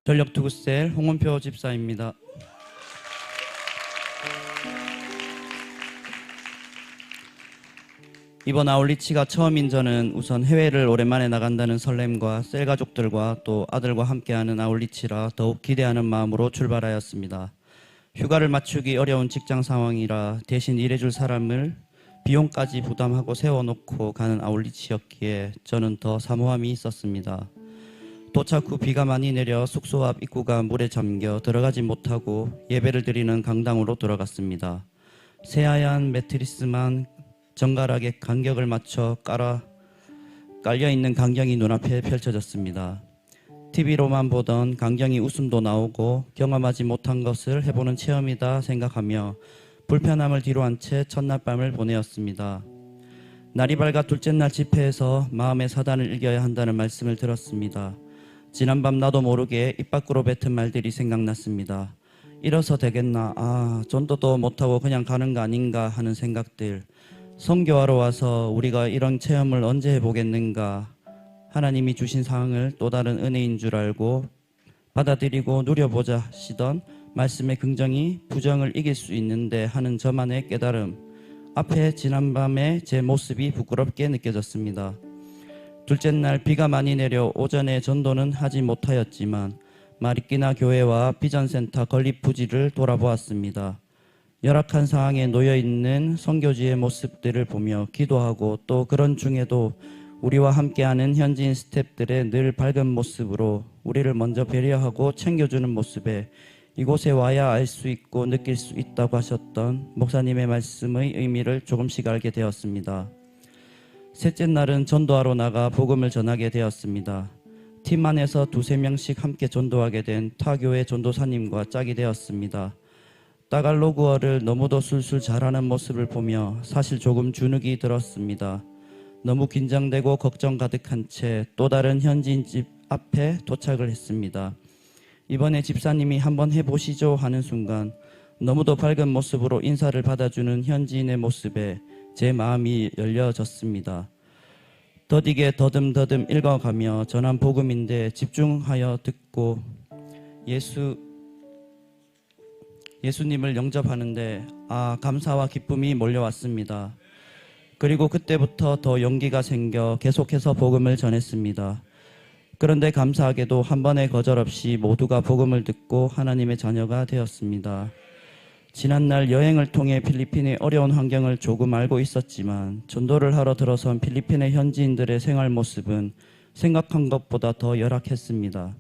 전력투구셀 홍은표 집사입니다. 이번 아울리치가 처음인 저는 우선 해외를 오랜만에 나간다는 설렘과 셀 가족들과 또 아들과 함께하는 아울리치라 더욱 기대하는 마음으로 출발하였습니다. 휴가를 맞추기 어려운 직장 상황이라 대신 일해줄 사람을 비용까지 부담하고 세워놓고 가는 아울리치였기에 저는 더 사모함이 있었습니다. 도착 후 비가 많이 내려 숙소 앞 입구가 물에 잠겨 들어가지 못하고 예배를 드리는 강당으로 들어갔습니다. 새하얀 매트리스만 정갈하게 간격을 맞춰 깔려있는 강경이 눈앞에 펼쳐졌습니다. TV로만 보던 강경이 웃음도 나오고 경험하지 못한 것을 해보는 체험이다 생각하며 불편함을 뒤로한 채 첫날 밤을 보내었습니다. 날이 밝아 둘째 날 집회에서 마음의 사단을 이겨야 한다는 말씀을 들었습니다. 지난밤 나도 모르게 입 밖으로 뱉은 말들이 생각났습니다. 이래서 되겠나, 전도도 못하고 그냥 가는 거 아닌가 하는 생각들. 선교하러 와서 우리가 이런 체험을 언제 해보겠는가. 하나님이 주신 상황을 또 다른 은혜인 줄 알고 받아들이고 누려보자 하시던 말씀의 긍정이 부정을 이길 수 있는데 하는 저만의 깨달음 앞에 지난밤의 제 모습이 부끄럽게 느껴졌습니다. 둘째 날 비가 많이 내려 오전에 전도는 하지 못하였지만 마리끼나 교회와 비전센터 건립 부지를 돌아보았습니다. 열악한 상황에 놓여있는 선교지의 모습들을 보며 기도하고 또 그런 중에도 우리와 함께하는 현지인 스태프들의 늘 밝은 모습으로 우리를 먼저 배려하고 챙겨주는 모습에 이곳에 와야 알 수 있고 느낄 수 있다고 하셨던 목사님의 말씀의 의미를 조금씩 알게 되었습니다. 셋째 날은 전도하러 나가 복음을 전하게 되었습니다. 팀 안에서 두세 명씩 함께 전도하게 된 타교회 전도사님과 짝이 되었습니다. 따갈로그어를 너무도 술술 잘하는 모습을 보며 사실 조금 주눅이 들었습니다. 너무 긴장되고 걱정 가득한 채 또 다른 현지인 집 앞에 도착을 했습니다. 이번에 집사님이 한번 해보시죠 하는 순간 너무도 밝은 모습으로 인사를 받아주는 현지인의 모습에 제 마음이 열려졌습니다. 더디게 더듬더듬 읽어가며 전한 복음인데 집중하여 듣고 예수님을 영접하는데 감사와 기쁨이 몰려왔습니다. 그리고 그때부터 더 용기가 생겨 계속해서 복음을 전했습니다. 그런데 감사하게도 한 번의 거절 없이 모두가 복음을 듣고 하나님의 자녀가 되었습니다. 지난날 여행을 통해 필리핀의 어려운 환경을 조금 알고 있었지만 전도를 하러 들어선 필리핀의 현지인들의 생활 모습은 생각한 것보다 더 열악했습니다.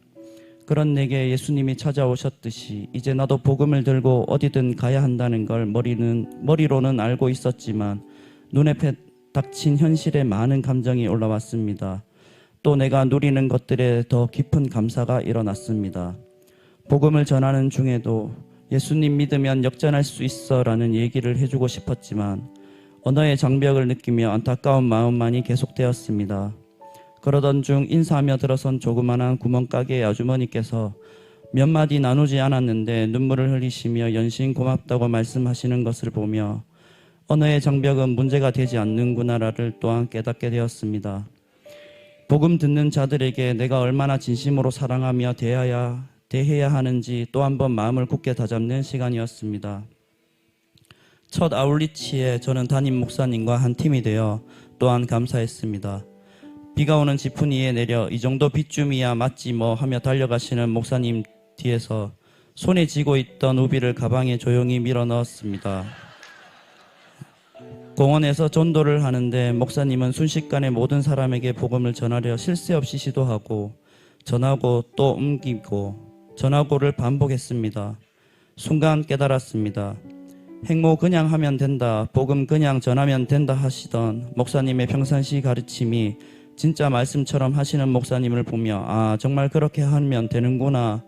그런 내게 예수님이 찾아오셨듯이 이제 나도 복음을 들고 어디든 가야 한다는 걸 머리로는 알고 있었지만 눈에 닥친 현실에 많은 감정이 올라왔습니다. 또 내가 누리는 것들에 더 깊은 감사가 일어났습니다. 복음을 전하는 중에도 예수님 믿으면 역전할 수 있어 라는 얘기를 해주고 싶었지만 언어의 장벽을 느끼며 안타까운 마음만이 계속되었습니다. 그러던 중 인사하며 들어선 조그만한 구멍가게의 아주머니께서 몇 마디 나누지 않았는데 눈물을 흘리시며 연신 고맙다고 말씀하시는 것을 보며 언어의 장벽은 문제가 되지 않는구나를 또한 깨닫게 되었습니다. 복음 듣는 자들에게 내가 얼마나 진심으로 사랑하며 대해야 하는지 또 한 번 마음을 굳게 다잡는 시간이었습니다. 첫 아울리치에 저는 담임 목사님과 한 팀이 되어 또한 감사했습니다. 비가 오는 지푸니에 내려 이 정도 빗줌이야 맞지 뭐 하며 달려가시는 목사님 뒤에서 손에 쥐고 있던 우비를 가방에 조용히 밀어 넣었습니다. 공원에서 전도를 하는데 목사님은 순식간에 모든 사람에게 복음을 전하려 쉴 새 없이 시도하고 전하고 또 옮기고 전하고를 반복했습니다. 순간 깨달았습니다. 행모 그냥 하면 된다, 복음 그냥 전하면 된다 하시던 목사님의 평상시 가르침이 진짜 말씀처럼 하시는 목사님을 보며 정말 그렇게 하면 되는구나.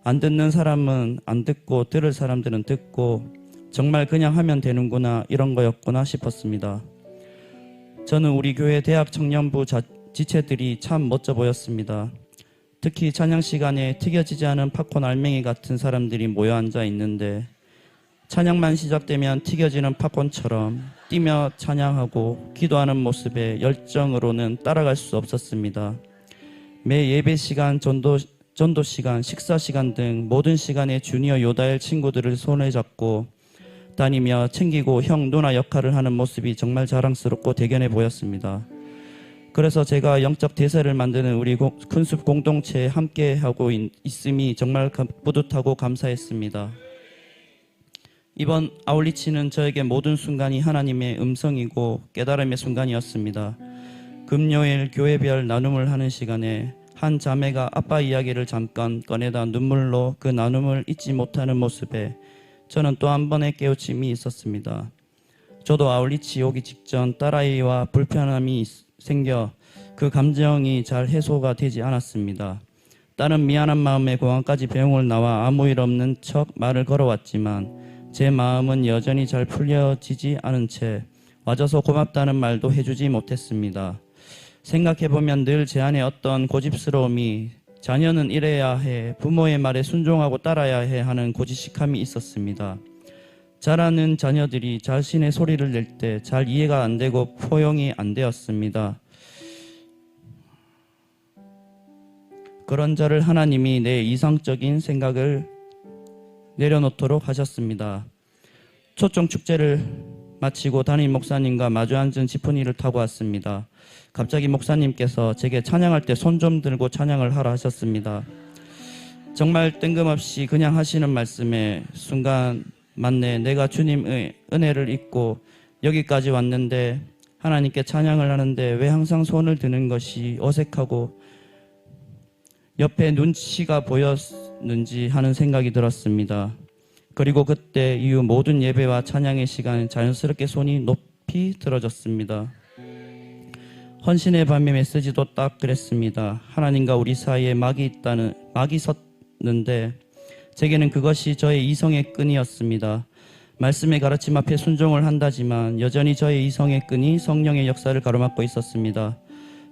안 듣는 사람은 안 듣고 들을 사람들은 듣고 정말 그냥 하면 되는구나 이런 거였구나 싶었습니다. 저는 우리 교회 대학 청년부 지체들이 참 멋져 보였습니다. 특히 찬양 시간에 튀겨지지 않은 팝콘 알맹이 같은 사람들이 모여 앉아 있는데 찬양만 시작되면 튀겨지는 팝콘처럼 뛰며 찬양하고 기도하는 모습에 열정으로는 따라갈 수 없었습니다. 매 예배 시간, 전도 시간, 식사 시간 등 모든 시간에 주니어 요다엘 친구들을 손에 잡고 다니며 챙기고 형, 누나 역할을 하는 모습이 정말 자랑스럽고 대견해 보였습니다. 그래서 제가 영적 대사를 만드는 우리 큰숲 공동체에 함께하고 있음이 정말 뿌듯하고 감사했습니다. 이번 아울리치는 저에게 모든 순간이 하나님의 음성이고 깨달음의 순간이었습니다. 금요일 교회별 나눔을 하는 시간에 한 자매가 아빠 이야기를 잠깐 꺼내다 눈물로 그 나눔을 잊지 못하는 모습에 저는 또 한 번의 깨우침이 있었습니다. 저도 아울리치 오기 직전 딸아이와 불편함이 생겨 그 감정이 잘 해소가 되지 않았습니다. 딸은 미안한 마음에 공항까지 병원을 나와 아무 일 없는 척 말을 걸어왔지만 제 마음은 여전히 잘 풀려지지 않은 채 와줘서 고맙다는 말도 해주지 못했습니다. 생각해보면 늘 제 안에 어떤 고집스러움이 자녀는 이래야 해, 부모의 말에 순종하고 따라야 해 하는 고지식함이 있었습니다. 자라는 자녀들이 자신의 소리를 낼 때 잘 이해가 안 되고 포용이 안 되었습니다. 그런 저를 하나님이 내 이상적인 생각을 내려놓도록 하셨습니다. 초청 축제를 마치고 담임 목사님과 마주 앉은 지프니를 타고 왔습니다. 갑자기 목사님께서 제게 찬양할 때 손 좀 들고 찬양을 하라 하셨습니다. 정말 뜬금없이 그냥 하시는 말씀에 순간 맞네, 내가 주님의 은혜를 잊고 여기까지 왔는데 하나님께 찬양을 하는데 왜 항상 손을 드는 것이 어색하고 옆에 눈치가 보였는지 하는 생각이 들었습니다. 그리고 그때 이후 모든 예배와 찬양의 시간 자연스럽게 손이 높이 들어졌습니다. 헌신의 밤의 메시지도 딱 그랬습니다. 하나님과 우리 사이에 막이 섰는데 제게는 그것이 저의 이성의 끈이었습니다. 말씀의 가르침 앞에 순종을 한다지만 여전히 저의 이성의 끈이 성령의 역사를 가로막고 있었습니다.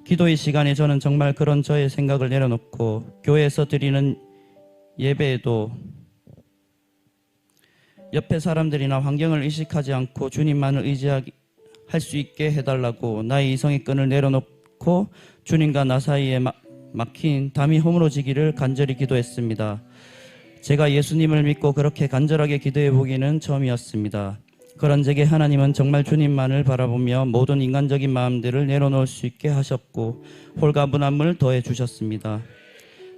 기도의 시간에 저는 정말 그런 저의 생각을 내려놓고 교회에서 드리는 예배에도 옆에 사람들이나 환경을 의식하지 않고 주님만을 의지할 수 있게 해달라고 나의 이성의 끈을 내려놓고 주님과 나 사이에 막힌 담이 허물어지기를 간절히 기도했습니다. 제가 예수님을 믿고 그렇게 간절하게 기도해 보기는 처음이었습니다. 그런 제게 하나님은 정말 주님만을 바라보며 모든 인간적인 마음들을 내려놓을 수 있게 하셨고 홀가분함을 더해 주셨습니다.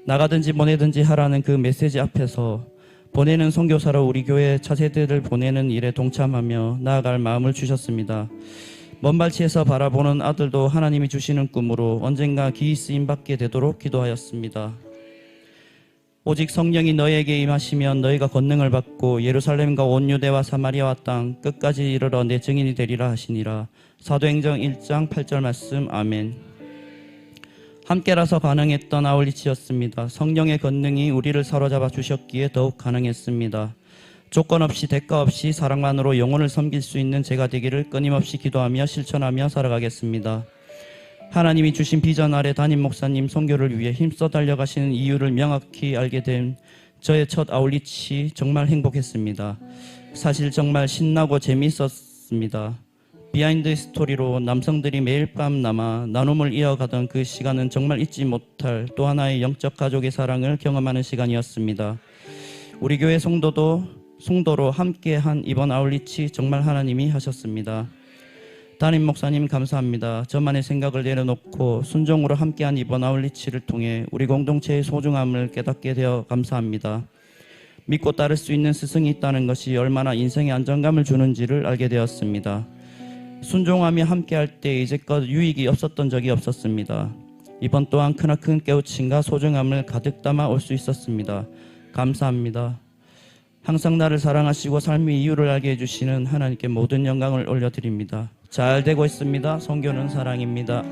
나가든지 보내든지 하라는 그 메시지 앞에서 보내는 선교사로 우리 교회 차세대를 보내는 일에 동참하며 나아갈 마음을 주셨습니다. 먼 발치에서 바라보는 아들도 하나님이 주시는 꿈으로 언젠가 기이 쓰임 받게 되도록 기도하였습니다. 오직 성령이 너에게 임하시면 너희가 권능을 받고 예루살렘과 온 유대와 사마리아와 땅 끝까지 이르러 내 증인이 되리라 하시니라. 사도행전 1장 8절 말씀. 아멘. 함께라서 가능했던 아울리치였습니다. 성령의 권능이 우리를 사로잡아 주셨기에 더욱 가능했습니다. 조건 없이 대가 없이 사랑만으로 영혼을 섬길 수 있는 제가 되기를 끊임없이 기도하며 실천하며 살아가겠습니다. 하나님이 주신 비전 아래 담임 목사님 선교를 위해 힘써 달려가시는 이유를 명확히 알게 된 저의 첫 아울리치 정말 행복했습니다. 사실 정말 신나고 재미있었습니다. 비하인드 스토리로 남성들이 매일 밤 남아 나눔을 이어가던 그 시간은 정말 잊지 못할 또 하나의 영적 가족의 사랑을 경험하는 시간이었습니다. 우리 교회 성도로 함께한 이번 아울리치 정말 하나님이 하셨습니다. 담임 목사님 감사합니다. 저만의 생각을 내려놓고 순종으로 함께한 이번 아울리치를 통해 우리 공동체의 소중함을 깨닫게 되어 감사합니다. 믿고 따를 수 있는 스승이 있다는 것이 얼마나 인생에 안정감을 주는지를 알게 되었습니다. 순종하며 함께할 때 이제껏 유익이 없었던 적이 없었습니다. 이번 또한 크나큰 깨우침과 소중함을 가득 담아 올 수 있었습니다. 감사합니다. 항상 나를 사랑하시고 삶의 이유를 알게 해주시는 하나님께 모든 영광을 올려드립니다. 잘 되고 있습니다. 선교는 사랑입니다.